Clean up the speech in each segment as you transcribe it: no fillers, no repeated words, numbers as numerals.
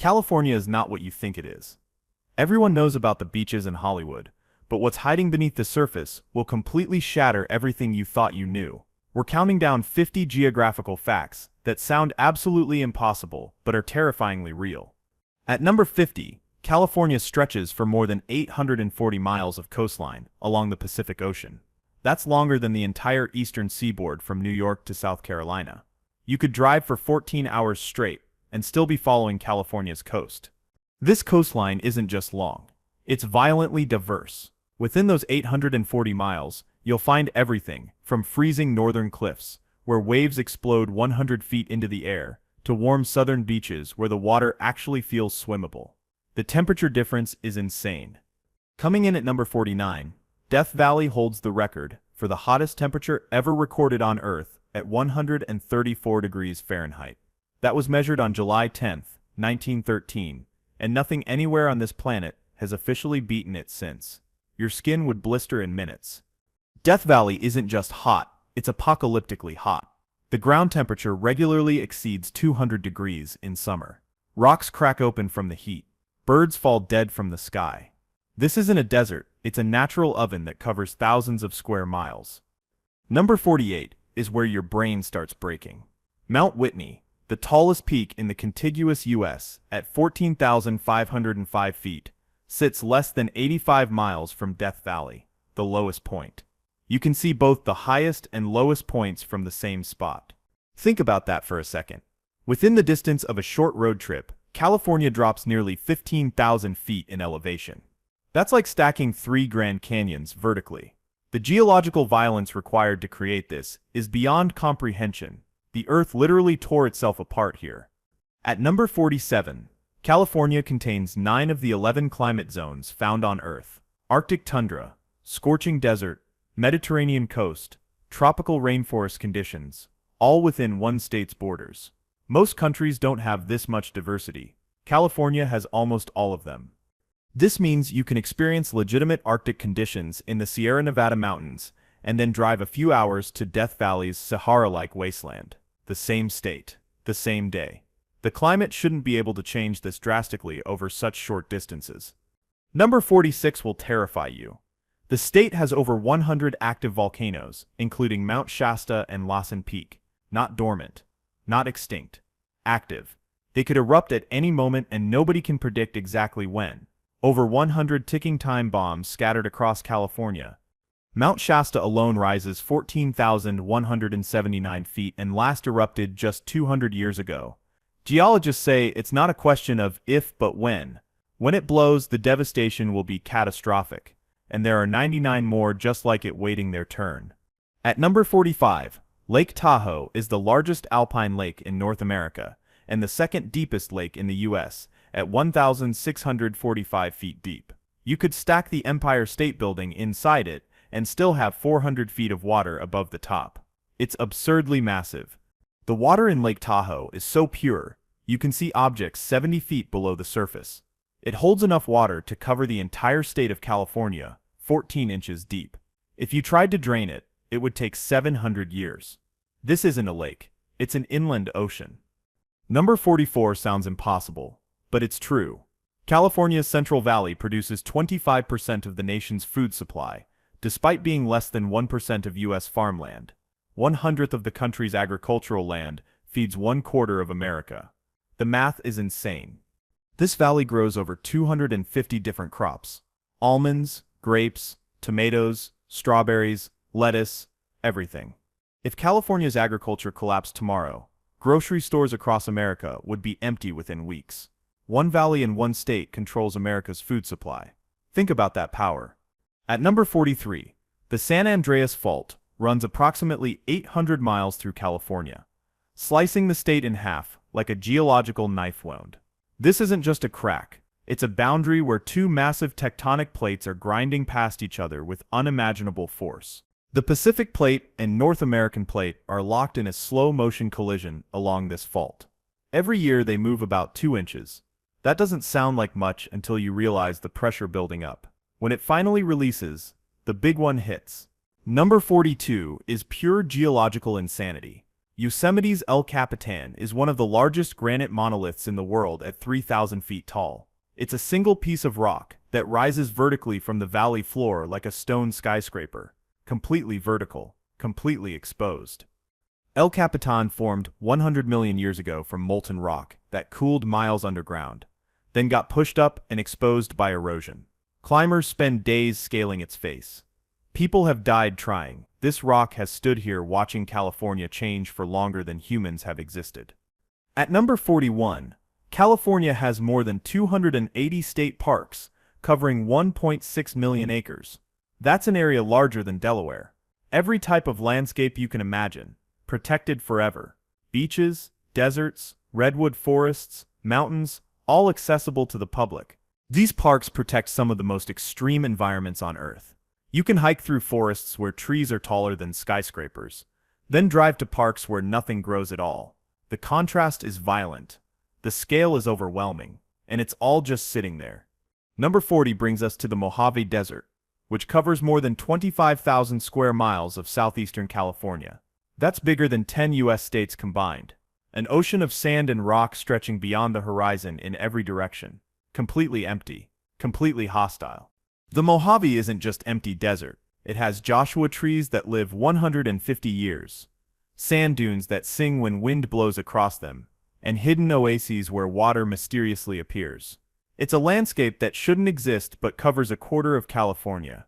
California is not what you think it is. Everyone knows about the beaches in Hollywood, but what's hiding beneath the surface will completely shatter everything you thought you knew. We're counting down 50 geographical facts that sound absolutely impossible but are terrifyingly real. At number 50, California stretches for more than 840 miles of coastline along the Pacific Ocean. That's longer than the entire eastern seaboard from New York to South Carolina. You could drive for 14 hours straight and still be following California's coast. This coastline isn't just long, it's violently diverse. Within those 840 miles, you'll find everything from freezing northern cliffs, where waves explode 100 feet into the air, to warm southern beaches where the water actually feels swimmable. The temperature difference is insane. Coming in at number 49, Death Valley holds the record for the hottest temperature ever recorded on Earth at 134 degrees Fahrenheit. That was measured on July 10, 1913, and nothing anywhere on this planet has officially beaten it since. Your skin would blister in minutes. Death Valley isn't just hot, it's apocalyptically hot. The ground temperature regularly exceeds 200 degrees in summer. Rocks crack open from the heat. Birds fall dead from the sky. This isn't a desert, it's a natural oven that covers thousands of square miles. Number 48 is where your brain starts breaking. Mount Whitney, the tallest peak in the contiguous U.S. at 14,505 feet, sits less than 85 miles from Death Valley, the lowest point. You can see both the highest and lowest points from the same spot. Think about that for a second. Within the distance of a short road trip, California drops nearly 15,000 feet in elevation. That's like stacking 3 Grand Canyons vertically. The geological violence required to create this is beyond comprehension. The Earth literally tore itself apart here. At number 47, California contains 9 of the 11 climate zones found on Earth: Arctic tundra, scorching desert, Mediterranean coast, tropical rainforest conditions, all within one state's borders. Most countries don't have this much diversity. California has almost all of them. This means you can experience legitimate Arctic conditions in the Sierra Nevada mountains and then drive a few hours to Death Valley's Sahara-like wasteland. The same state, the same day. The climate shouldn't be able to change this drastically over such short distances. Number 46 will terrify you. The state has over 100 active volcanoes, including Mount Shasta and Lassen Peak. Not dormant, not extinct, active. They could erupt at any moment and nobody can predict exactly when. Over 100 ticking time bombs scattered across California. Mount Shasta alone rises 14,179 feet and last erupted just 200 years ago. Geologists say it's not a question of if but when. When it blows, the devastation will be catastrophic, and there are 99 more just like it waiting their turn. At number 45, Lake Tahoe is the largest alpine lake in North America, and the second deepest lake in the U.S., at 1,645 feet deep. You could stack the Empire State Building inside it and still have 400 feet of water above the top. It's absurdly massive. The water in Lake Tahoe is so pure, you can see objects 70 feet below the surface. It holds enough water to cover the entire state of California, 14 inches deep. If you tried to drain it, it would take 700 years. This isn't a lake, it's an inland ocean. Number 44 sounds impossible, but it's true. California's Central Valley produces 25% of the nation's food supply, despite being less than 1% of U.S. farmland. 1/100th of the country's agricultural land feeds 1/4 of America. The math is insane. This valley grows over 250 different crops: almonds, grapes, tomatoes, strawberries, lettuce, everything. If California's agriculture collapsed tomorrow, grocery stores across America would be empty within weeks. One valley in one state controls America's food supply. Think about that power. At number 43, the San Andreas Fault runs approximately 800 miles through California, slicing the state in half like a geological knife wound. This isn't just a crack, it's a boundary where 2 massive tectonic plates are grinding past each other with unimaginable force. The Pacific Plate and North American Plate are locked in a slow-motion collision along this fault. Every year they move about 2 inches. That doesn't sound like much until you realize the pressure building up. When it finally releases, the big one hits. Number 42 is pure geological insanity. Yosemite's El Capitan is one of the largest granite monoliths in the world at 3,000 feet tall. It's a single piece of rock that rises vertically from the valley floor like a stone skyscraper, completely vertical, completely exposed. El Capitan formed 100 million years ago from molten rock that cooled miles underground, then got pushed up and exposed by erosion. Climbers spend days scaling its face. People have died trying. This rock has stood here watching California change for longer than humans have existed. At number 41, California has more than 280 state parks, covering 1.6 million acres. That's an area larger than Delaware. Every type of landscape you can imagine, protected forever. Beaches, deserts, redwood forests, mountains, all accessible to the public. These parks protect some of the most extreme environments on Earth. You can hike through forests where trees are taller than skyscrapers, then drive to parks where nothing grows at all. The contrast is violent. The scale is overwhelming, and it's all just sitting there. Number 40 brings us to the Mojave Desert, which covers more than 25,000 square miles of southeastern California. That's bigger than 10 U.S. states combined. An ocean of sand and rock stretching beyond the horizon in every direction. Completely empty. Completely hostile. The Mojave isn't just empty desert. It has Joshua trees that live 150 years, sand dunes that sing when wind blows across them, and hidden oases where water mysteriously appears. It's a landscape that shouldn't exist but covers a quarter of California.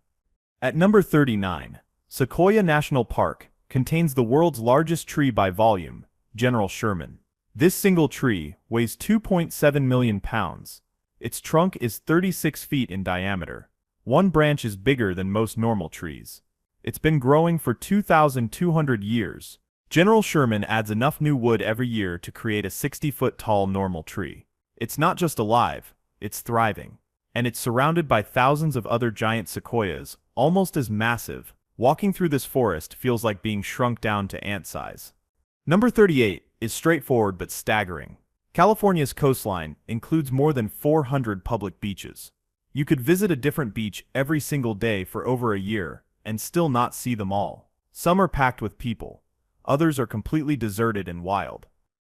At number 39, Sequoia National Park contains the world's largest tree by volume, General Sherman. This single tree weighs 2.7 million pounds. Its trunk is 36 feet in diameter. One branch is bigger than most normal trees. It's been growing for 2,200 years. General Sherman adds enough new wood every year to create a 60-foot-tall normal tree. It's not just alive, it's thriving. And it's surrounded by thousands of other giant sequoias, almost as massive. Walking through this forest feels like being shrunk down to ant size. Number 38 is straightforward but staggering. California's coastline includes more than 400 public beaches. You could visit a different beach every single day for over a year and still not see them all. Some are packed with people. Others are completely deserted and wild.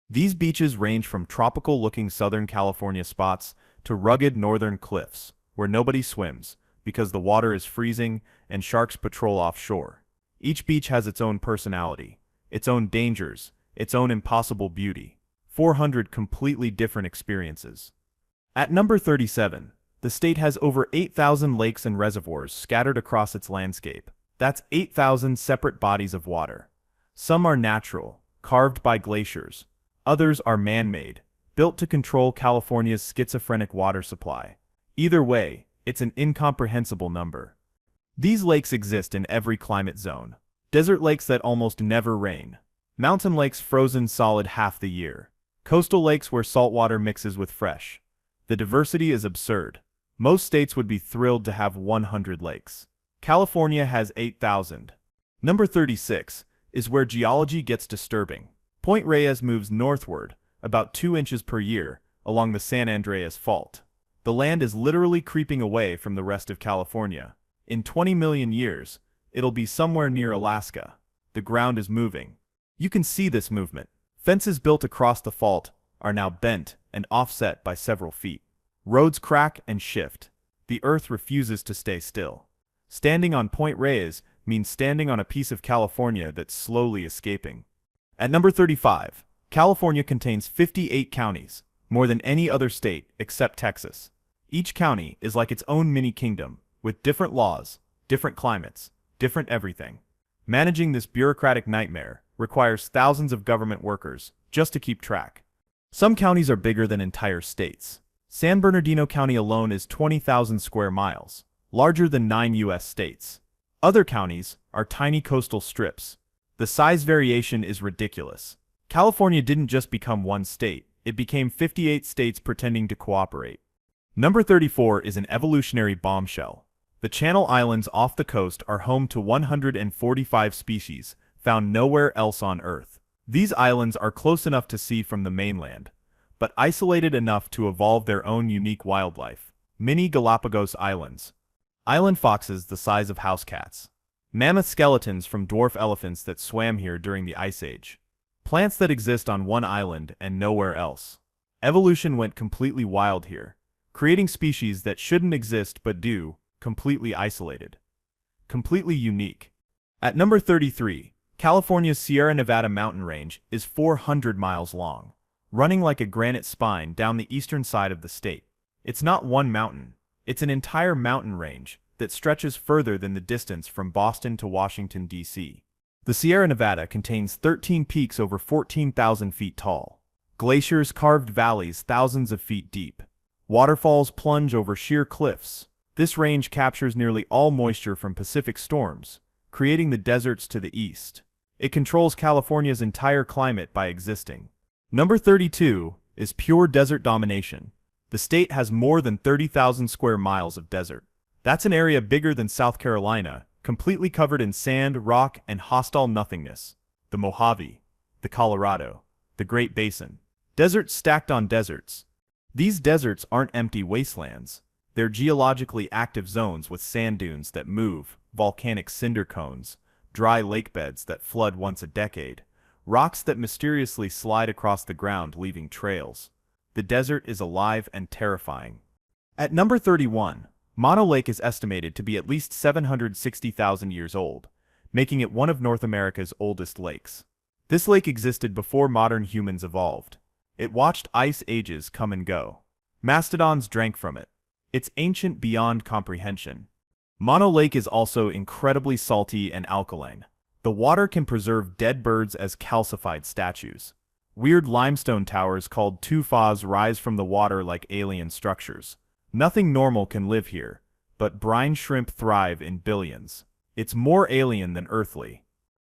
These beaches range from tropical-looking Southern California spots to rugged northern cliffs, where nobody swims because the water is freezing and sharks patrol offshore. Each beach has its own personality, its own dangers, its own impossible beauty. 400 completely different experiences. At number 37, the state has over 8,000 lakes and reservoirs scattered across its landscape. That's 8,000 separate bodies of water. Some are natural, carved by glaciers. Others are man-made, built to control California's schizophrenic water supply. Either way, it's an incomprehensible number. These lakes exist in every climate zone. Desert lakes that almost never rain. Mountain lakes frozen solid half the year. Coastal lakes where saltwater mixes with fresh. The diversity is absurd. Most states would be thrilled to have 100 lakes. California has 8,000. Number 36 is where geology gets disturbing. Point Reyes moves northward, about 2 inches per year, along the San Andreas Fault. The land is literally creeping away from the rest of California. In 20 million years, it'll be somewhere near Alaska. The ground is moving. You can see this movement. Fences built across the fault are now bent and offset by several feet. Roads crack and shift. The earth refuses to stay still. Standing on Point Reyes means standing on a piece of California that's slowly escaping. At number 35, California contains 58 counties, more than any other state except Texas. Each county is like its own mini-kingdom, with different laws, different climates, different everything. Managing this bureaucratic nightmare requires thousands of government workers just to keep track. Some counties are bigger than entire states. San Bernardino County alone is 20,000 square miles, larger than 9 U.S. states. Other counties are tiny coastal strips. The size variation is ridiculous. California didn't just become one state, it became 58 states pretending to cooperate. Number 34 is an evolutionary bombshell. The Channel Islands off the coast are home to 145 species found nowhere else on Earth. These islands are close enough to see from the mainland, but isolated enough to evolve their own unique wildlife. Mini Galapagos Islands. Island foxes the size of house cats. Mammoth skeletons from dwarf elephants that swam here during the Ice Age. Plants that exist on one island and nowhere else. Evolution went completely wild here, creating species that shouldn't exist but do, completely isolated. Completely unique. At number 33, California's Sierra Nevada mountain range is 400 miles long, running like a granite spine down the eastern side of the state. It's not one mountain, it's an entire mountain range that stretches further than the distance from Boston to Washington, D.C. The Sierra Nevada contains 13 peaks over 14,000 feet tall. Glaciers carved valleys thousands of feet deep. Waterfalls plunge over sheer cliffs. This range captures nearly all moisture from Pacific storms, creating the deserts to the east. It controls California's entire climate by existing. Number 32 is pure desert domination. The state has more than 30,000 square miles of desert. That's an area bigger than South Carolina, completely covered in sand, rock, and hostile nothingness. The Mojave, the Colorado, the Great Basin. Deserts stacked on deserts. These deserts aren't empty wastelands. They're geologically active zones with sand dunes that move, volcanic cinder cones, dry lake beds that flood once a decade, rocks that mysteriously slide across the ground leaving trails. The desert is alive and terrifying. At number 31, Mono Lake is estimated to be at least 760,000 years old, making it one of North America's oldest lakes. This lake existed before modern humans evolved. It watched ice ages come and go. Mastodons drank from it. It's ancient beyond comprehension. Mono Lake is also incredibly salty and alkaline. The water can preserve dead birds as calcified statues. Weird limestone towers called tufas rise from the water like alien structures. Nothing normal can live here, but brine shrimp thrive in billions. It's more alien than earthly.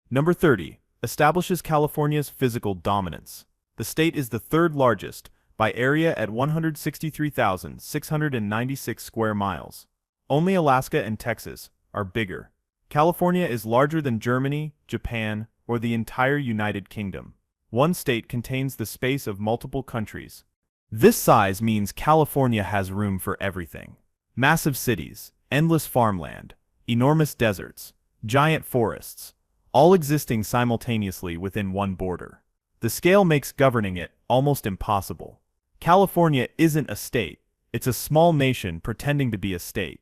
Number 30 establishes California's physical dominance. The state is the third largest by area at 163,696 square miles. Only Alaska and Texas are bigger. California is larger than Germany, Japan, or the entire United Kingdom. One state contains the space of multiple countries. This size means California has room for everything. Massive cities, endless farmland, enormous deserts, giant forests, all existing simultaneously within one border. The scale makes governing it almost impossible. California isn't a state, it's a small nation pretending to be a state.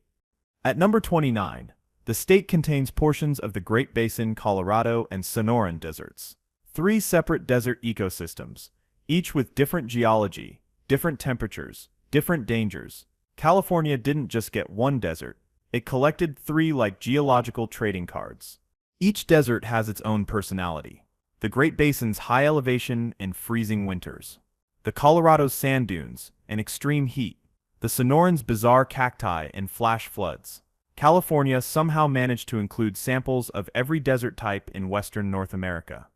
At number 29, the state contains portions of the Great Basin, Colorado, and Sonoran deserts. 3 separate desert ecosystems, each with different geology, different temperatures, different dangers. California didn't just get one desert, it collected 3 like geological trading cards. Each desert has its own personality. The Great Basin's high elevation and freezing winters. The Colorado's sand dunes and extreme heat. The Sonoran's bizarre cacti and flash floods. California somehow managed to include samples of every desert type in western North America.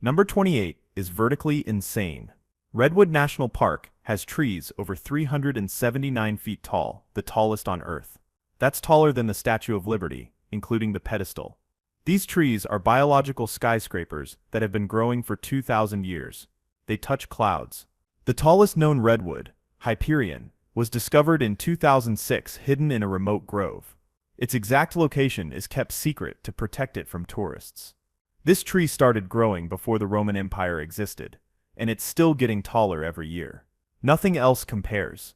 Number 28 is vertically insane. Redwood National Park has trees over 379 feet tall, the tallest on Earth. That's taller than the Statue of Liberty, including the pedestal. These trees are biological skyscrapers that have been growing for 2,000 years. They touch clouds. The tallest known redwood, Hyperion, was discovered in 2006 hidden in a remote grove. Its exact location is kept secret to protect it from tourists. This tree started growing before the Roman Empire existed, and it's still getting taller every year. Nothing else compares.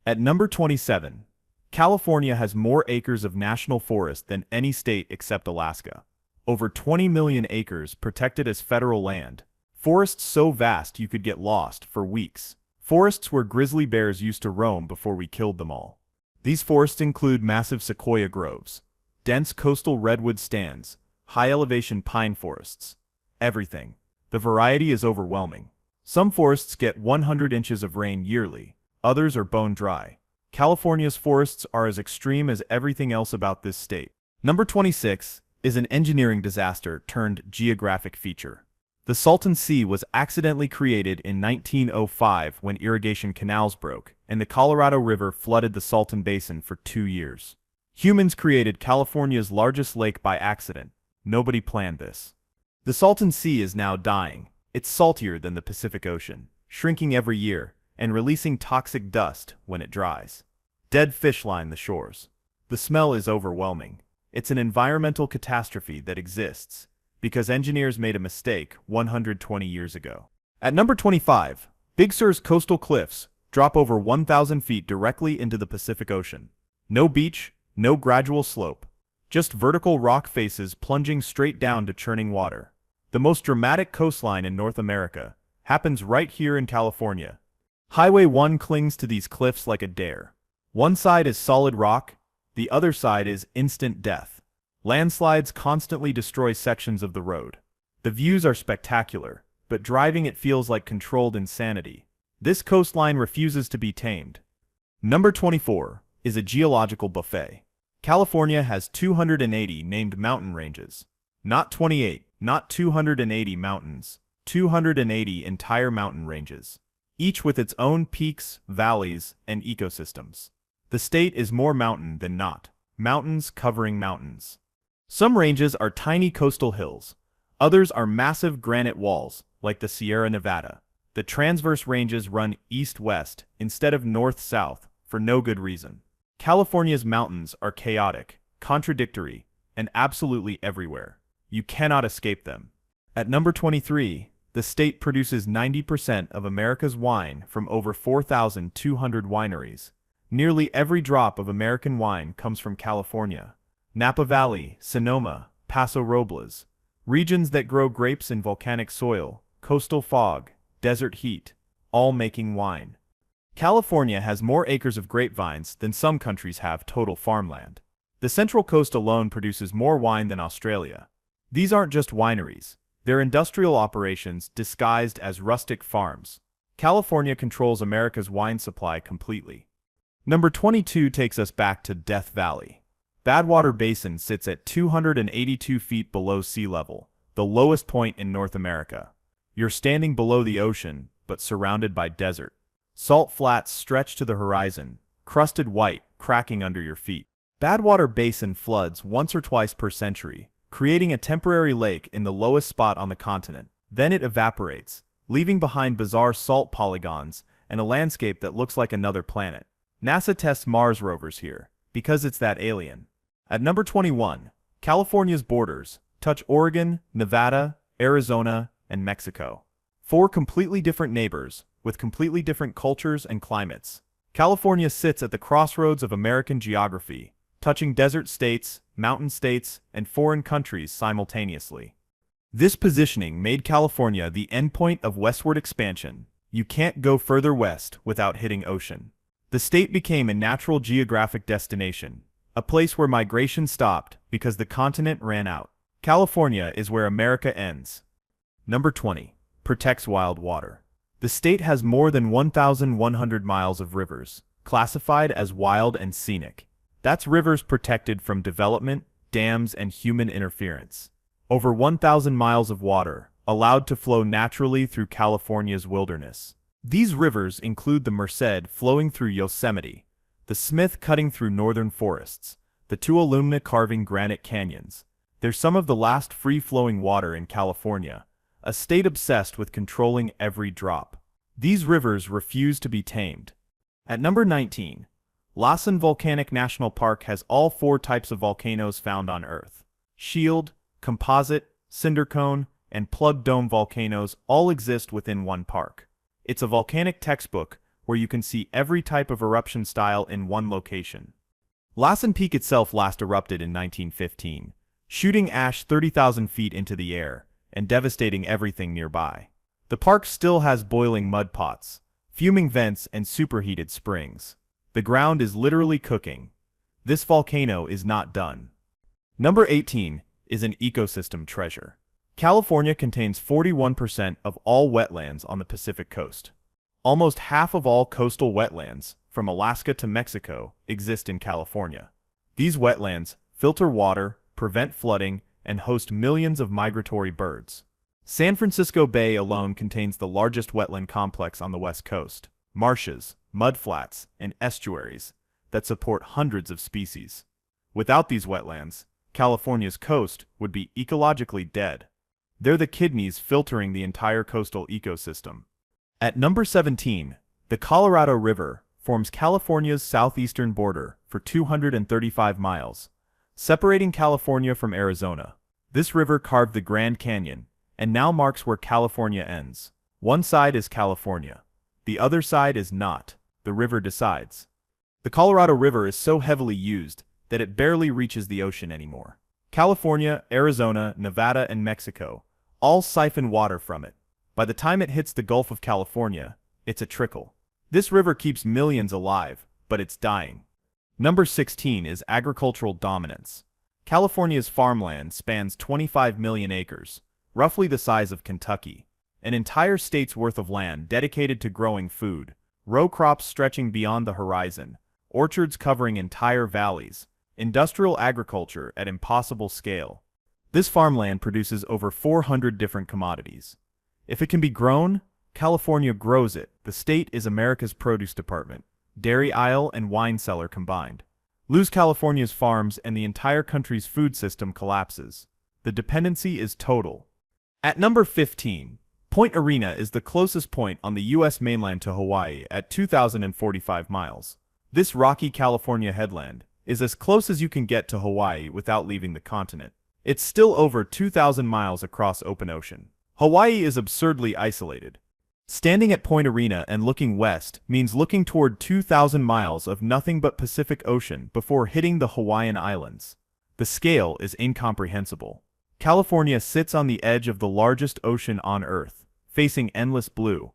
At number 27, California has more acres of national forest than any state except Alaska. Over 20 million acres protected as federal land. Forests so vast you could get lost for weeks. Forests where grizzly bears used to roam before we killed them all. These forests include massive sequoia groves, dense coastal redwood stands, high-elevation pine forests. Everything. The variety is overwhelming. Some forests get 100 inches of rain yearly, others are bone dry. California's forests are as extreme as everything else about this state. Number 26 is an engineering disaster turned geographic feature. The Salton Sea was accidentally created in 1905 when irrigation canals broke, and the Colorado River flooded the Salton Basin for 2 years. Humans created California's largest lake by accident. Nobody planned this. The Salton Sea is now dying. It's saltier than the Pacific Ocean, shrinking every year, and releasing toxic dust when it dries. Dead fish line the shores. The smell is overwhelming. It's an environmental catastrophe that exists because engineers made a mistake 120 years ago. At number 25, Big Sur's coastal cliffs drop over 1,000 feet directly into the Pacific Ocean. No beach, no gradual slope, just vertical rock faces plunging straight down to churning water. The most dramatic coastline in North America happens right here in California. Highway 1 clings to these cliffs like a dare. One side is solid rock, the other side is instant death. Landslides constantly destroy sections of the road. The views are spectacular, but driving it feels like controlled insanity. This coastline refuses to be tamed. Number 24 is a geological buffet. California has 280 named mountain ranges. Not 28, not 280 mountains, 280 entire mountain ranges, each with its own peaks, valleys, and ecosystems. The state is more mountain than not, mountains covering mountains. Some ranges are tiny coastal hills. Others are massive granite walls, like the Sierra Nevada. The transverse ranges run east-west instead of north-south for no good reason. California's mountains are chaotic, contradictory, and absolutely everywhere. You cannot escape them. At number 23, the state produces 90% of America's wine from over 4,200 wineries. Nearly every drop of American wine comes from California. Napa Valley, Sonoma, Paso Robles, regions that grow grapes in volcanic soil, coastal fog, desert heat, all making wine. California has more acres of grapevines than some countries have total farmland. The Central Coast alone produces more wine than Australia. These aren't just wineries. They're industrial operations disguised as rustic farms. California controls America's wine supply completely. Number 22 takes us back to Death Valley. Badwater Basin sits at 282 feet below sea level, the lowest point in North America. You're standing below the ocean, but surrounded by desert. Salt flats stretch to the horizon, crusted white, cracking under your feet. Badwater Basin floods once or twice per century, creating a temporary lake in the lowest spot on the continent. Then it evaporates, leaving behind bizarre salt polygons and a landscape that looks like another planet. NASA tests Mars rovers here, because it's that alien. At number 21, California's borders touch Oregon, Nevada, Arizona, and Mexico. 4 completely different neighbors, with completely different cultures and climates. California sits at the crossroads of American geography, touching desert states, mountain states, and foreign countries simultaneously. This positioning made California the endpoint of westward expansion. You can't go further west without hitting ocean. The state became a natural geographic destination, a place where migration stopped because the continent ran out. California is where America ends. Number 20. Protects wild water. The state has more than 1,100 miles of rivers, classified as wild and scenic. That's rivers protected from development, dams, and human interference. Over 1,000 miles of water, allowed to flow naturally through California's wilderness. These rivers include the Merced flowing through Yosemite, the Smith cutting through northern forests, the Tuolumne carving granite canyons. They're some of the last free-flowing water in California, a state obsessed with controlling every drop. These rivers refuse to be tamed. At number 19, Lassen Volcanic National Park has all 4 types of volcanoes found on Earth. Shield, composite, cinder cone, and plug dome volcanoes all exist within one park. It's a volcanic textbook where you can see every type of eruption style in one location. Lassen Peak itself last erupted in 1915, shooting ash 30,000 feet into the air and devastating everything nearby. The park still has boiling mud pots, fuming vents, and superheated springs. The ground is literally cooking. This volcano is not done. Number 18 is an ecosystem treasure. California contains 41% of all wetlands on the Pacific coast. Almost half of all coastal wetlands, from Alaska to Mexico, exist in California. These wetlands filter water, prevent flooding, and host millions of migratory birds. San Francisco Bay alone contains the largest wetland complex on the West Coast. Marshes, mudflats, and estuaries that support hundreds of species. Without these wetlands, California's coast would be ecologically dead. They're the kidneys filtering the entire coastal ecosystem. At number 17, the Colorado River forms California's southeastern border for 235 miles, separating California from Arizona. This river carved the Grand Canyon, and now marks where California ends. One side is California. The other side is not. The river decides. The Colorado River is so heavily used that it barely reaches the ocean anymore. California, Arizona, Nevada, and Mexico all siphon water from it. By the time it hits the Gulf of California, it's a trickle. This river keeps millions alive, but it's dying. Number 16 is agricultural dominance. California's farmland spans 25 million acres, roughly the size of Kentucky. An entire state's worth of land dedicated to growing food, row crops stretching beyond the horizon, orchards covering entire valleys, industrial agriculture at impossible scale. This farmland produces over 400 different commodities. If it can be grown, California grows it. The state is America's produce department, dairy aisle and wine cellar combined. Lose California's farms and the entire country's food system collapses. The dependency is total. At number 15, Point Arena is the closest point on the U.S. mainland to Hawaii at 2,045 miles. This rocky California headland is as close as you can get to Hawaii without leaving the continent. It's still over 2,000 miles across open ocean. Hawaii is absurdly isolated. Standing at Point Arena and looking west means looking toward 2,000 miles of nothing but Pacific Ocean before hitting the Hawaiian Islands. The scale is incomprehensible. California sits on the edge of the largest ocean on Earth, facing endless blue.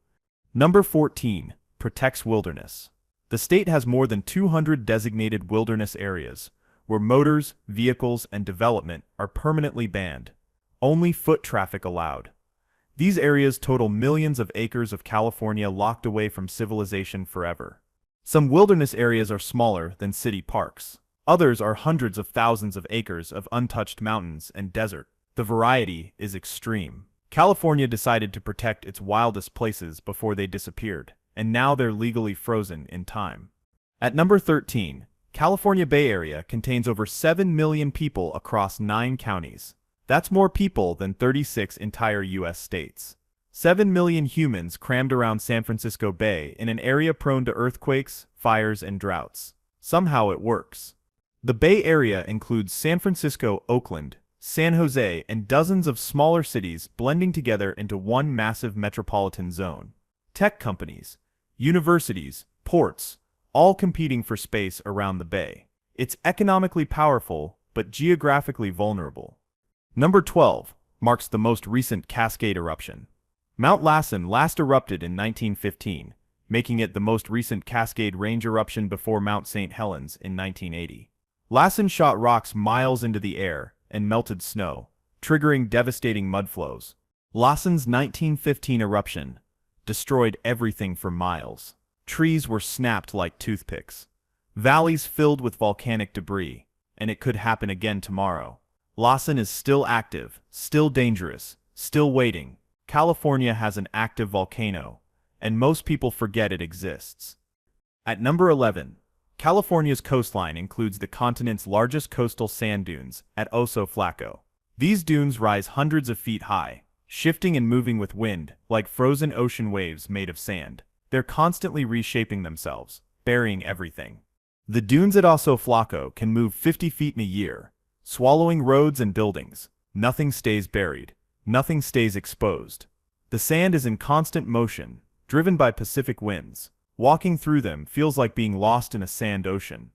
Number 14, protects wilderness. The state has more than 200 designated wilderness areas, where motors, vehicles, and development are permanently banned. Only foot traffic allowed. These areas total millions of acres of California locked away from civilization forever. Some wilderness areas are smaller than city parks. Others are hundreds of thousands of acres of untouched mountains and desert. The variety is extreme. California decided to protect its wildest places before they disappeared, and now they're legally frozen in time. At number 13, California Bay Area contains over 7 million people across 9 counties. That's more people than 36 entire U.S. states. 7 million humans crammed around San Francisco Bay in an area prone to earthquakes, fires, and droughts. Somehow it works. The Bay Area includes San Francisco, Oakland, San Jose, and dozens of smaller cities blending together into one massive metropolitan zone. Tech companies, universities, ports, all competing for space around the bay. It's economically powerful, but geographically vulnerable. Number 12 marks the most recent Cascade eruption. Mount Lassen last erupted in 1915, making it the most recent Cascade Range eruption before Mount St. Helens in 1980. Lassen shot rocks miles into the air and melted snow, triggering devastating mudflows. Lassen's 1915 eruption destroyed everything for miles. Trees were snapped like toothpicks. Valleys filled with volcanic debris, and it could happen again tomorrow. Lassen is still active, still dangerous, still waiting. California has an active volcano, and most people forget it exists. At number 11, California's coastline includes the continent's largest coastal sand dunes at Oso Flaco. These dunes rise hundreds of feet high, shifting and moving with wind like frozen ocean waves made of sand. They're constantly reshaping themselves, burying everything. The dunes at Oso Flaco can move 50 feet in a year, swallowing roads and buildings. Nothing stays buried. Nothing stays exposed. The sand is in constant motion, driven by Pacific winds. Walking through them feels like being lost in a sand ocean.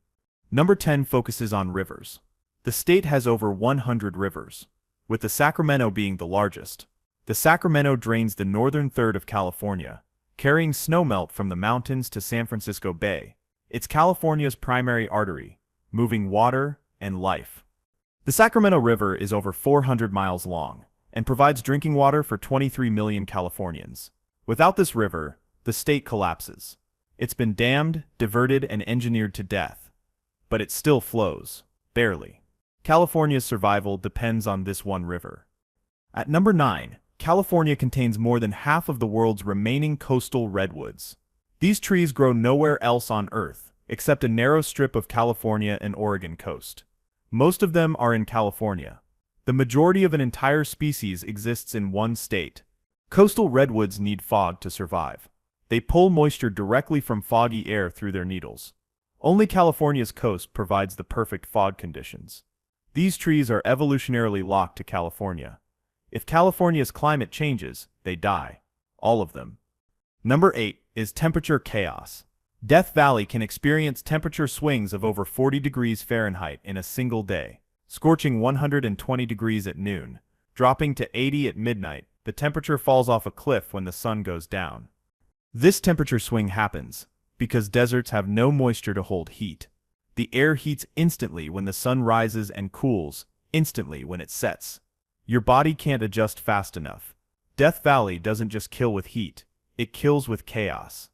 Number 10 focuses on rivers. The state has over 100 rivers, with the Sacramento being the largest. The Sacramento drains the northern third of California, carrying snowmelt from the mountains to San Francisco Bay. It's California's primary artery, moving water and life. The Sacramento River is over 400 miles long and provides drinking water for 23 million Californians. Without this river, the state collapses. It's been dammed, diverted, and engineered to death. But it still flows, barely. California's survival depends on this one river. At number 9, California contains more than half of the world's remaining coastal redwoods. These trees grow nowhere else on Earth, except a narrow strip of California and Oregon coast. Most of them are in California. The majority of an entire species exists in one state. Coastal redwoods need fog to survive. They pull moisture directly from foggy air through their needles. Only California's coast provides the perfect fog conditions. These trees are evolutionarily locked to California. If California's climate changes, they die. All of them. Number 8 is temperature chaos. Death Valley can experience temperature swings of over 40 degrees Fahrenheit in a single day, scorching 120 degrees at noon, dropping to 80 at midnight. The temperature falls off a cliff when the sun goes down. This temperature swing happens because deserts have no moisture to hold heat. The air heats instantly when the sun rises and cools instantly when it sets. Your body can't adjust fast enough. Death Valley doesn't just kill with heat, it kills with chaos.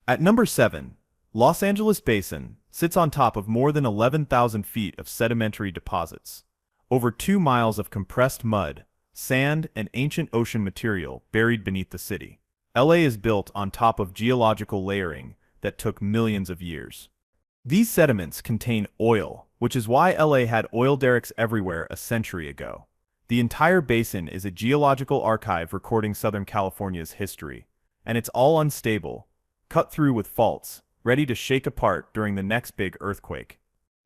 At number 7, Los Angeles Basin sits on top of more than 11,000 feet of sedimentary deposits. Over 2 miles of compressed mud, sand, and ancient ocean material buried beneath the city. LA is built on top of geological layering that took millions of years. These sediments contain oil, which is why LA had oil derricks everywhere a century ago. The entire basin is a geological archive recording Southern California's history, and it's all unstable, cut through with faults, ready to shake apart during the next big earthquake.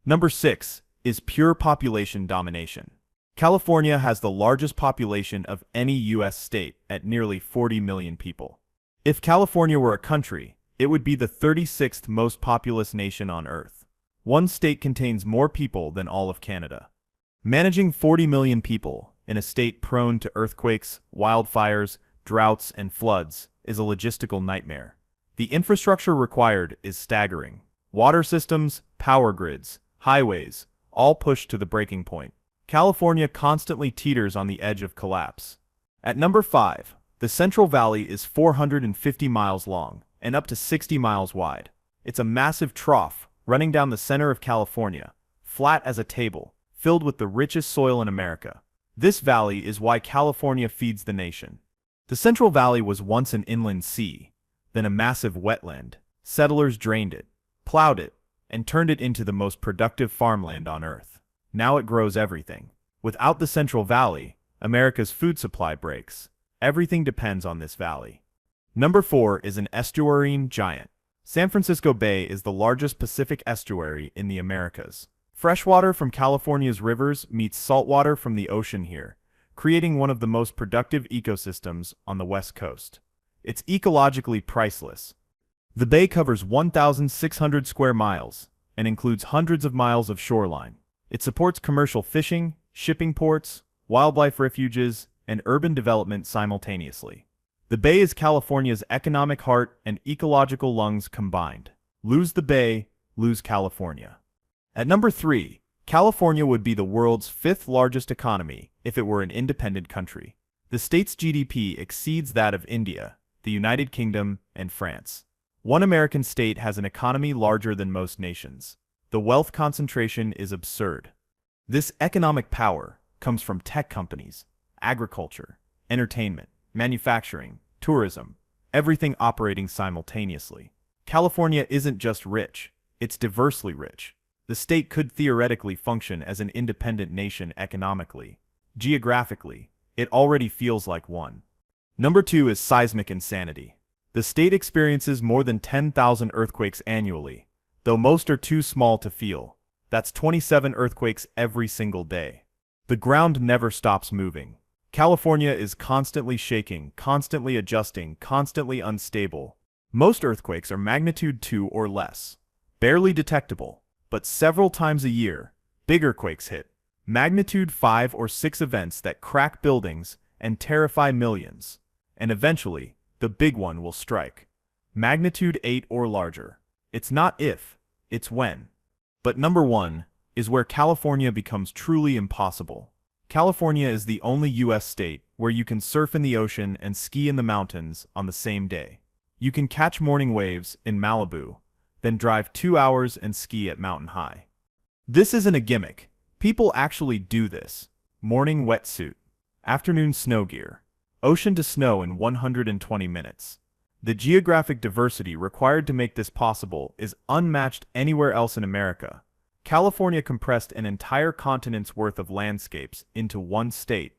Number 6 is pure population domination. California has the largest population of any U.S. state at nearly 40 million people. If California were a country, it would be the 36th most populous nation on Earth. One state contains more people than all of Canada. Managing 40 million people in a state prone to earthquakes, wildfires, droughts, and floods is a logistical nightmare. The infrastructure required is staggering. Water systems, power grids, highways, all pushed to the breaking point. California constantly teeters on the edge of collapse. At number 5, the Central Valley is 450 miles long and up to 60 miles wide. It's a massive trough running down the center of California, flat as a table, filled with the richest soil in America. This valley is why California feeds the nation. The Central Valley was once an inland sea, then a massive wetland. Settlers drained it, plowed it, and turned it into the most productive farmland on Earth. Now it grows everything. Without the Central Valley, America's food supply breaks. Everything depends on this valley. Number 4 is an estuarine giant. San Francisco Bay is the largest Pacific estuary in the Americas. Freshwater from California's rivers meets saltwater from the ocean here, creating one of the most productive ecosystems on the West Coast. It's ecologically priceless. The bay covers 1,600 square miles and includes hundreds of miles of shoreline. It supports commercial fishing, shipping ports, wildlife refuges, and urban development simultaneously. The bay is California's economic heart and ecological lungs combined. Lose the bay, lose California. At number 3, California would be the world's 5th largest economy if it were an independent country. The state's GDP exceeds that of India, the United Kingdom, and France. One American state has an economy larger than most nations. The wealth concentration is absurd. This economic power comes from tech companies, agriculture, entertainment, manufacturing, tourism, everything operating simultaneously. California isn't just rich, it's diversely rich. The state could theoretically function as an independent nation economically. Geographically, it already feels like one. Number 2 is seismic insanity. The state experiences more than 10,000 earthquakes annually, though most are too small to feel. That's 27 earthquakes every single day. The ground never stops moving. California is constantly shaking, constantly adjusting, constantly unstable. Most earthquakes are magnitude 2 or less, barely detectable, but several times a year, bigger quakes hit. Magnitude 5 or 6 events that crack buildings and terrify millions. And eventually, the big one will strike. Magnitude 8 or larger. It's not if, it's when. But number 1 is where California becomes truly impossible. California is the only U.S. state where you can surf in the ocean and ski in the mountains on the same day. You can catch morning waves in Malibu, then drive 2 hours and ski at Mountain High. This isn't a gimmick. People actually do this. Morning wetsuit, afternoon snow gear, ocean to snow in 120 minutes. The geographic diversity required to make this possible is unmatched anywhere else in America. California compressed an entire continent's worth of landscapes into one state,